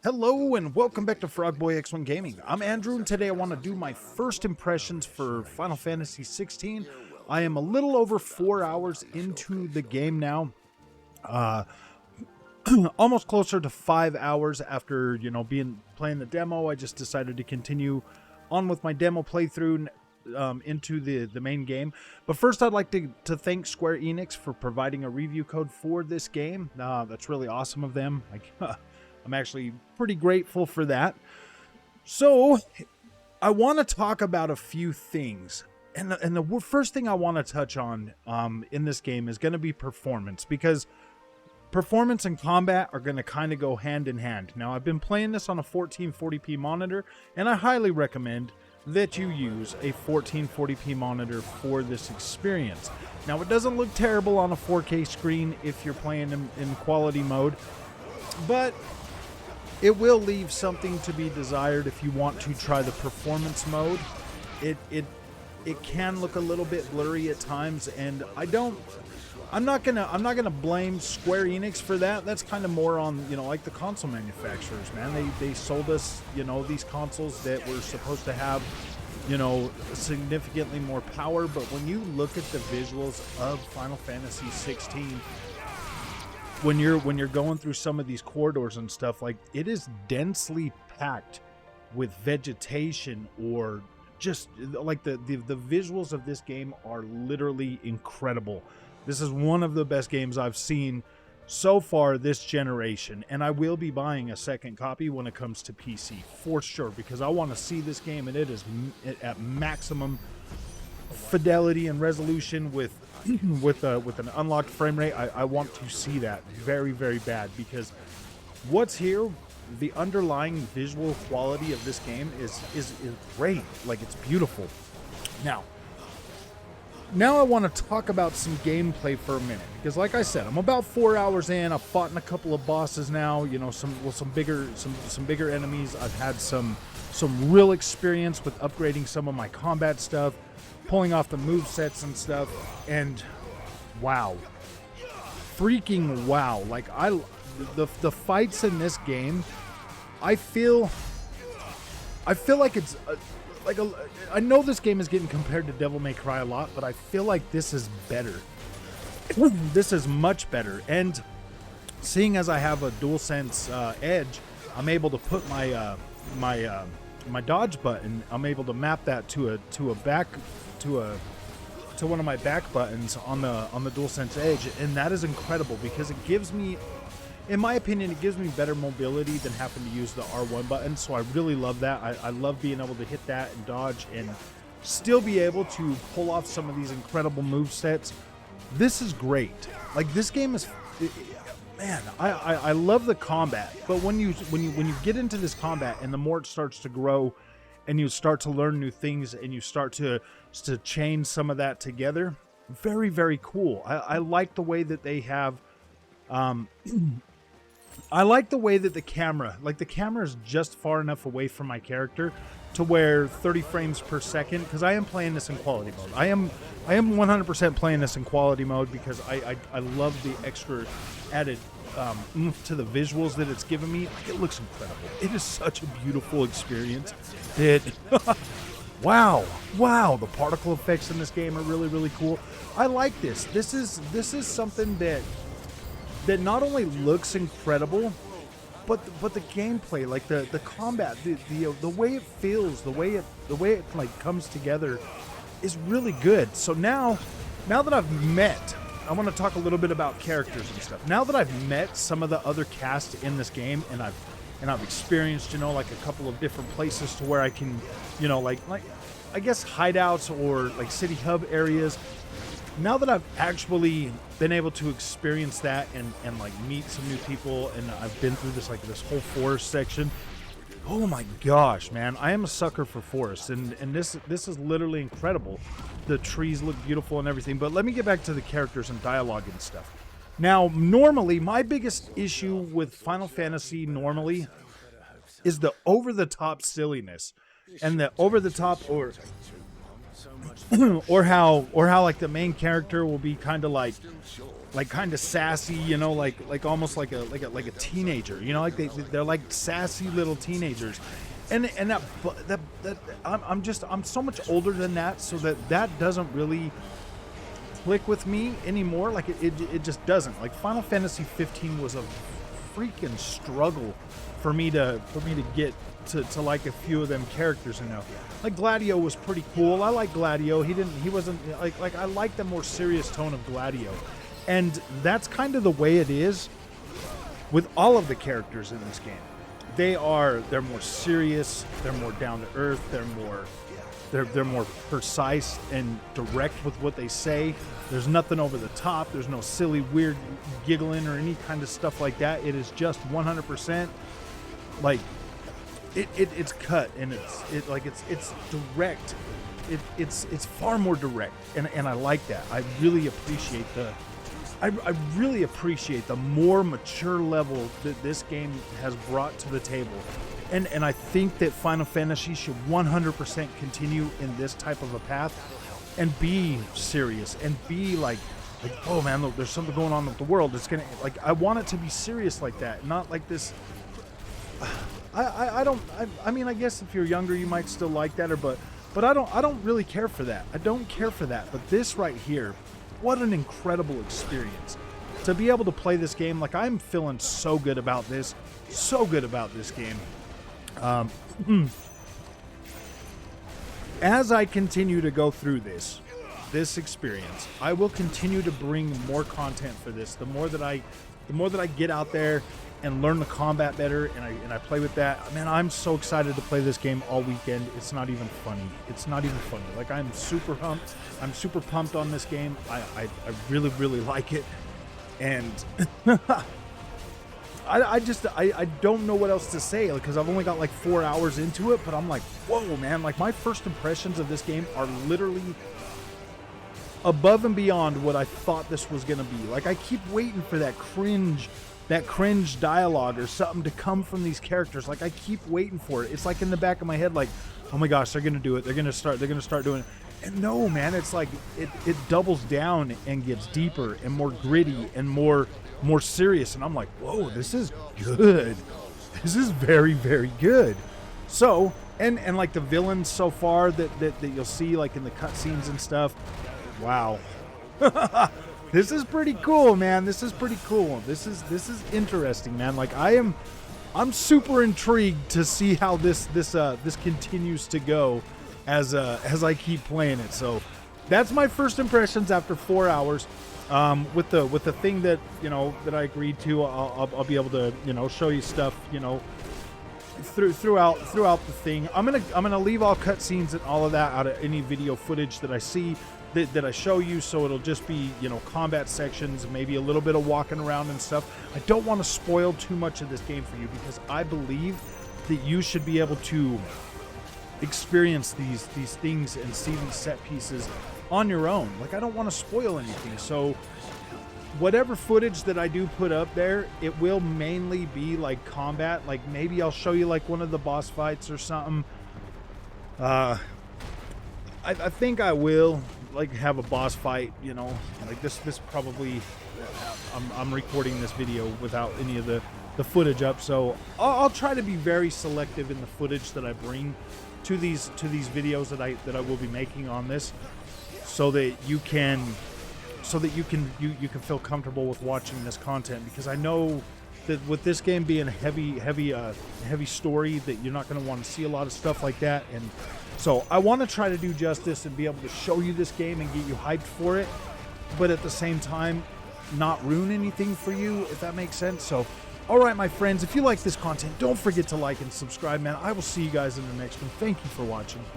Hello and welcome back to Frogboy X1 Gaming. I'm Andrew and today I want to do my first impressions for Final Fantasy 16. I am a little over 4 hours into the game now. Almost closer to 5 hours after, playing the demo. I just decided to continue on with my demo playthrough into the main game. But first I'd like to thank Square Enix for providing a review code for this game. That's really awesome of them. I'm actually pretty grateful for that. So I want to talk about a few things. And the first thing I want to touch on in this game is going to be performance, because performance and combat are going to kind of go hand in hand. Now, I've been playing this on a 1440p monitor, and I highly recommend that you use a 1440p monitor for this experience. Now, it doesn't look terrible on a 4K screen if you're playing in quality mode, but it will leave something to be desired if you want to try the performance mode. It can look a little bit blurry at times, and I'm not gonna blame Square Enix for that. That's kind of more on, like the console manufacturers, man. They sold us, these consoles that were supposed to have, significantly more power, but when you look at the visuals of Final Fantasy 16, when you're going through some of these corridors and stuff, like, it is densely packed with vegetation, or just like the visuals of this game are literally incredible. This is one of the best games I've seen so far this generation, and I will be buying a second copy when it comes to PC for sure, because I want to see this game, and it is at maximum fidelity and resolution with an unlocked frame rate. I want to see that very, very bad, because what's here, the underlying visual quality of this game is great. Like, it's beautiful. Now I want to talk about some gameplay for a minute, because like I said, I'm about 4 hours in. I've fought in a couple of bosses now, some bigger enemies. I've had some real experience with upgrading some of my combat stuff, pulling off the movesets and stuff, and wow. Freaking wow. Like, the fights in this game, I feel like it's I know this game is getting compared to Devil May Cry a lot, but I feel like this is better. This is much better. And seeing as I have a DualSense Edge, I'm able to put my my dodge button. I'm able to map that to one of my back buttons on the DualSense Edge, and that is incredible, because it gives me, in my opinion, it gives me better mobility than having to use the R1 button. So I really love that. I love being able to hit that and dodge and still be able to pull off some of these incredible movesets. This is great. Like, this game is, man, I love the combat. But when you get into this combat, and the more it starts to grow, and you start to learn new things, and you start to chain some of that together, very, very cool. I like the way that they have. I like the way that the camera is just far enough away from my character to where 30 frames per second, because I am playing this in quality mode. I am 100% playing this in quality mode, because I love the extra added oomph to the visuals that it's given me. Like, it looks incredible. It is such a beautiful experience. Wow, the particle effects in this game are really, really cool. I like this. This is something that not only looks incredible, but the gameplay, like the combat, the way it feels, the way it like comes together is really good. So now that I've met, I want to talk a little bit about characters and stuff. Now that I've met some of the other cast in this game, and I've experienced, like a couple of different places to where I can, like I guess hideouts or like city hub areas. Now that I've actually been able to experience that and like meet some new people, and I've been through this whole forest section, oh my gosh, man, I am a sucker for forests, and this is literally incredible. The trees look beautiful and everything. But let me get back to the characters and dialogue and stuff. Now, normally my biggest issue with Final Fantasy normally is the over-the-top silliness, and the over-the-top or how like the main character will be kind of like like kind of sassy, you know, like almost like a teenager, you know, like they're like sassy little teenagers, and I'm so much older than that, so that doesn't really click with me anymore. Like it just doesn't. Like Final Fantasy 15 was a freaking struggle for me to get to like a few of them characters enough. Like Gladio was pretty cool. I like Gladio. He wasn't like I like the more serious tone of Gladio. And that's kind of the way it is with all of the characters in this game. They're more serious, they're more down to earth, they're more precise and direct with what they say. There's nothing over the top. There's no silly, weird giggling or any kind of stuff like that. It is just 100% like it's cut, and it's direct. It's far more direct, and I like that. I really appreciate the more mature level that this game has brought to the table. And I think that Final Fantasy should 100% continue in this type of a path and be serious and be like, oh man, look, there's something going on with the world. It's gonna, like, I want it to be serious like that, not like this. I mean, I guess if you're younger, you might still like that, but I don't really care for that. I don't care for that. But this right here, what an incredible experience to be able to play this game. Like, I'm feeling so good about this game. As I continue to go through this experience, I will continue to bring more content for this. The more that I get out there and learn the combat better, and I play with that, man, I'm so excited to play this game all weekend. It's not even funny. Like, I'm super pumped. I'm super pumped on this game. I really, really like it. And I don't know what else to say, because I've only got like 4 hours into it, but I'm like, whoa, man. Like, my first impressions of this game are literally above and beyond what I thought this was going to be. Like, I keep waiting for that cringe dialogue or something to come from these characters. Like, I keep waiting for it. It's like in the back of my head, like, oh my gosh, they're going to do it. They're going to start doing it. And no, man, it's like it doubles down and gets deeper and more gritty and more serious. And I'm like, whoa, this is good. This is very, very good. So, and like the villains so far that you'll see, like in the cutscenes and stuff, wow. This is pretty cool, man. This is pretty cool. This is interesting, man. Like, I'm super intrigued to see how this continues to go as I keep playing it. So that's my first impressions after 4 hours. With the thing that, you know, that I agreed to, I'll be able to, you know, show you stuff, you know, throughout the thing. I'm gonna leave all cutscenes and all of that out of any video footage that I see that I show you, so it'll just be, you know, combat sections, maybe a little bit of walking around and stuff. I don't want to spoil too much of this game for you, because I believe that you should be able to experience these things and see these set pieces on your own. Like, I don't want to spoil anything, so whatever footage that I do put up there, it will mainly be like combat. Like, maybe I'll show you like one of the boss fights or something. I think I will like have a boss fight, you know, like this probably, I'm recording this video without any of the footage up, so I'll try to be very selective in the footage that I bring to these videos that I will be making on this, so that you can feel comfortable with watching this content, because I know that with this game being a heavy story, that you're not going to want to see a lot of stuff like that. And so I want to try to do justice and be able to show you this game and get you hyped for it, but at the same time not ruin anything for you, if that makes sense. So alright, my friends, if you like this content, don't forget to like and subscribe, man. I will see you guys in the next one. Thank you for watching.